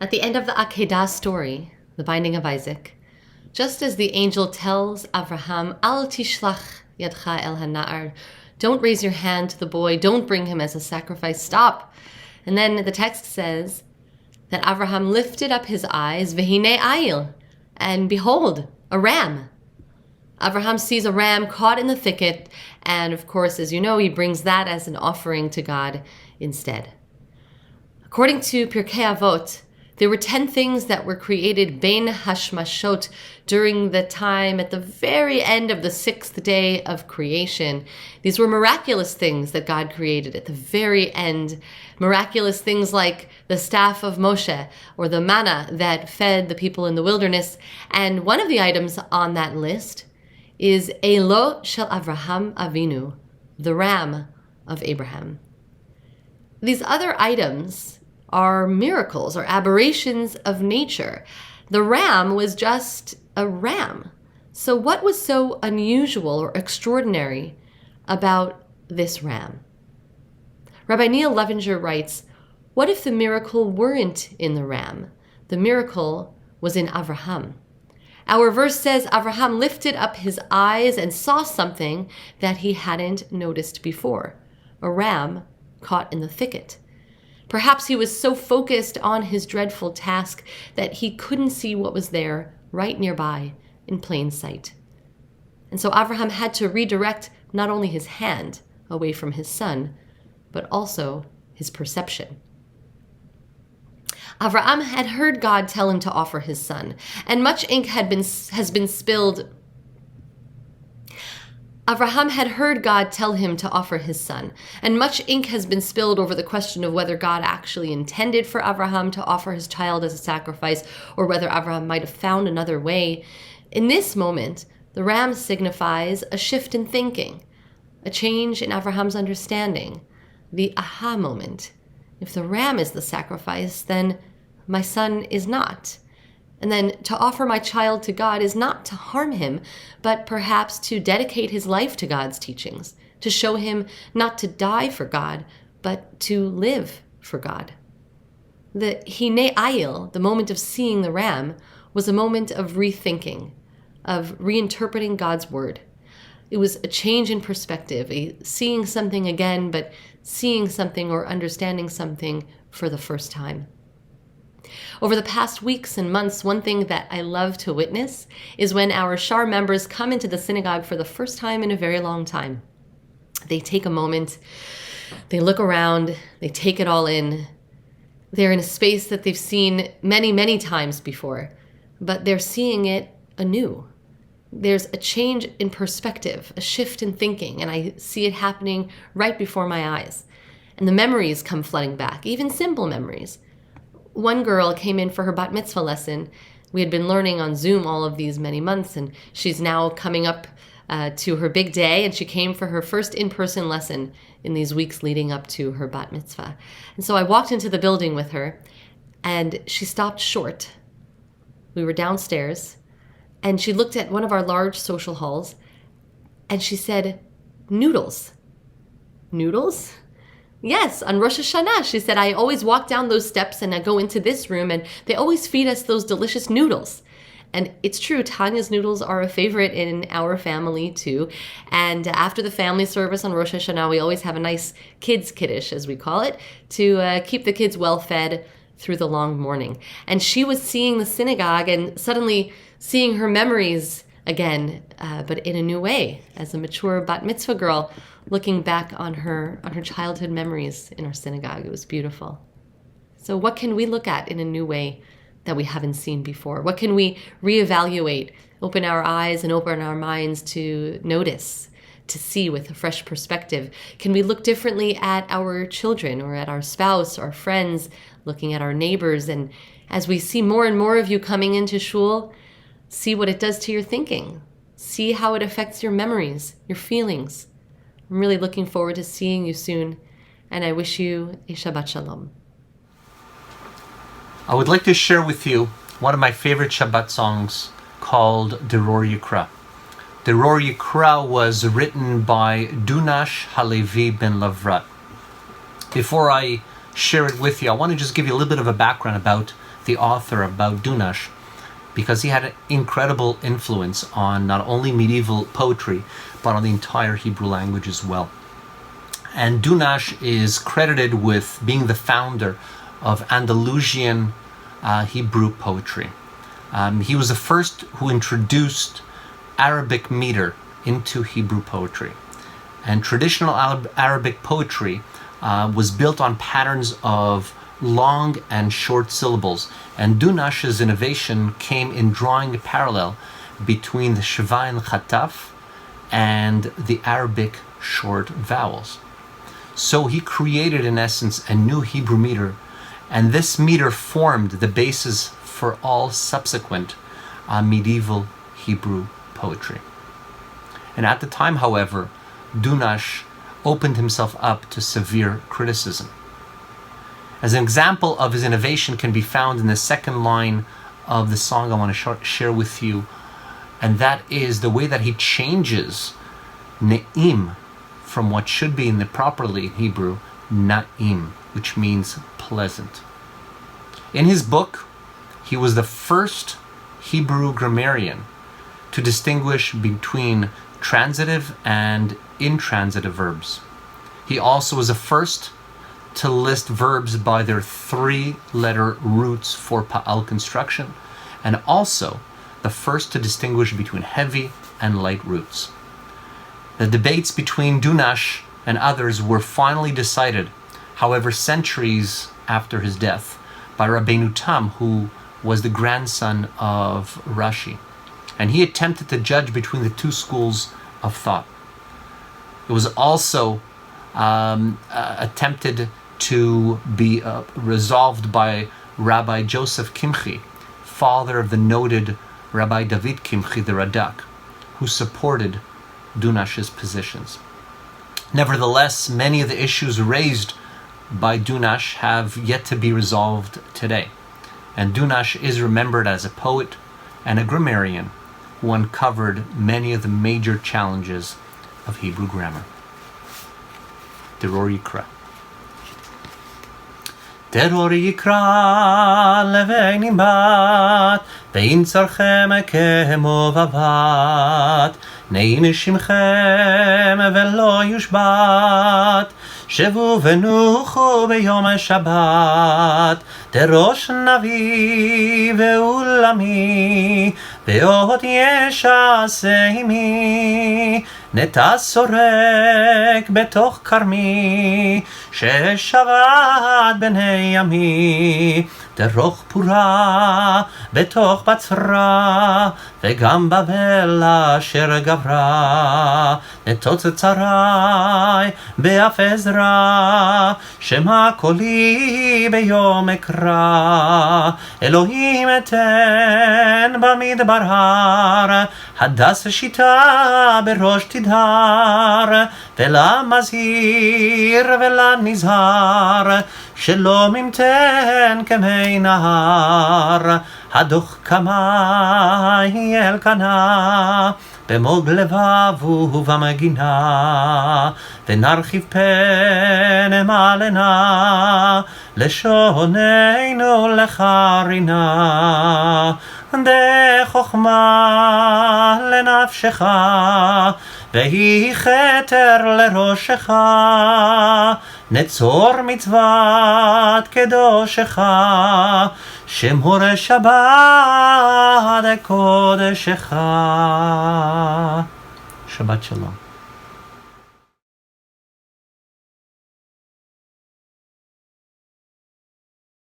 At the end of the Akedah story, the binding of Isaac, just as the angel tells Avraham, Al tishlach yadcha el hana'ar, don't raise your hand to the boy, don't bring him as a sacrifice, stop. And then the text says that Avraham lifted up his eyes, vehine ayil, and behold, a ram. Avraham sees a ram caught in the thicket, and of course, as you know, he brings that as an offering to God instead. According to Pirkei Avot, there were 10 things that were created bein hashmashot during the time at the very end of the 6th day of creation. These were miraculous things that God created at the very end. Miraculous things like the staff of Moshe or the manna that fed the people in the wilderness. And one of the items on that list is Elo shel Avraham Avinu, the ram of Abraham. These other items are miracles or aberrations of nature. The ram was just a ram. So what was so unusual or extraordinary about this ram? Rabbi Neil Levinger writes, what if the miracle weren't in the ram? The miracle was in Avraham. Our verse says Avraham lifted up his eyes and saw something that he hadn't noticed before, a ram caught in the thicket. Perhaps he was so focused on his dreadful task that he couldn't see what was there right nearby in plain sight. And so Avraham had to redirect not only his hand away from his son, but also his perception. Avraham had heard God tell him to offer his son, and much ink has been spilled. Avraham had heard God tell him to offer his son, and much ink has been spilled over the question of whether God actually intended for Avraham to offer his child as a sacrifice, or whether Avraham might have found another way. In this moment, the ram signifies a shift in thinking, a change in Avraham's understanding, the aha moment. If the ram is the sacrifice, then my son is not. And then to offer my child to God is not to harm him, but perhaps to dedicate his life to God's teachings, to show him not to die for God, but to live for God. The hine ayil, the moment of seeing the ram, was a moment of rethinking, of reinterpreting God's word. It was a change in perspective, a seeing something again, but seeing something or understanding something for the first time. Over the past weeks and months, one thing that I love to witness is when our Shaar members come into the synagogue for the first time in a very long time. They take a moment, they look around, they take it all in. They're in a space that they've seen many, many times before, but they're seeing it anew. There's a change in perspective, a shift in thinking, and I see it happening right before my eyes. And the memories come flooding back, even simple memories. One girl came in for her bat mitzvah lesson. We had been learning on Zoom all of these many months, and she's now coming up to her big day, and she came for her first in-person lesson in these weeks leading up to her bat mitzvah. And so I walked into the building with her, and she stopped short. We were downstairs, and she looked at one of our large social halls, and she said, "Noodles." "Noodles?" "Yes, on Rosh Hashanah," she said, "I always walk down those steps and I go into this room and they always feed us those delicious noodles." And it's true, Tanya's noodles are a favorite in our family too. And after the family service on Rosh Hashanah, we always have a nice kids kiddush, as we call it, to keep the kids well fed through the long morning. And she was seeing the synagogue and suddenly seeing her memories again, but in a new way, as a mature bat mitzvah girl, looking back on her childhood memories in our synagogue. It was beautiful. So what can we look at in a new way that we haven't seen before? What can we reevaluate, open our eyes and open our minds to notice, to see with a fresh perspective? Can we look differently at our children or at our spouse, our friends, looking at our neighbors? And as we see more and more of you coming into shul, see what it does to your thinking. See how it affects your memories, your feelings. I'm really looking forward to seeing you soon, and I wish you a Shabbat Shalom. I would like to share with you one of my favorite Shabbat songs called Deror Yikra. Deror Yikra was written by Dunash Halevi ben Lavrat. Before I share it with you, I want to just give you a little bit of a background about the author, about Dunash, because he had an incredible influence on not only medieval poetry, but on the entire Hebrew language as well. And Dunash is credited with being the founder of Andalusian Hebrew poetry. He was the first who introduced Arabic meter into Hebrew poetry. And traditional Arabic poetry was built on patterns of long and short syllables. And Dunash's innovation came in drawing a parallel between the CHESHVAN Chataf and the Arabic short vowels. So he created, in essence, a new Hebrew meter, and this meter formed the basis for all subsequent medieval Hebrew poetry. And at the time, however, Dunash opened himself up to severe criticism. As an example of his innovation can be found in the second line of the song I want to share with you, and that is the way that he changes ne'im from what should be in the properly Hebrew, na'im, which means pleasant. In his book, he was the first Hebrew grammarian to distinguish between transitive and intransitive verbs. He also was the first to list verbs by their three-letter roots for pa'al construction, and also the first to distinguish between heavy and light roots. The debates between Dunash and others were finally decided, however, centuries after his death, by Rabbeinu Tam, who was the grandson of Rashi. And he attempted to judge between the two schools of thought. It was also attempted to be resolved by Rabbi Joseph Kimchi, father of the noted Rabbi David Kimchi, the Radak, who supported Dunash's positions. Nevertheless, many of the issues raised by Dunash have yet to be resolved today. And Dunash is remembered as a poet and a grammarian who uncovered many of the major challenges of Hebrew grammar. Teror Yikra. Teror Yikra leveini bat, ve'in tzarchem kemo vavat, ne'im shimchem ve'lo yushbat, שבו ונוחו ביום השבת, דרוש נביא ועולמי, ועוד ישעשה עמי, נטע סורק בתוך כרמי, ששבת בני ימי, דרוך פורה בתוך בצרה, וגם בבל אשר גברה, נטוץ צרי באף עזרא, שמע קולי ביום אקרא, אלוהים אתן במדבר הר, הדס שיטה בראש תדהר, ולמזהיר ולנזהר, שלא ממתן כמי נהר, הדוח כמי אל קנה, במוג לבב ובמגינה, ונרחיב פן מעלנה, לשוננו לחרינה, דחוכמה לנפשך, והיא כתר לראשך, נצור מצוות קדושך, שמור שבת קודשך. שבת שלום.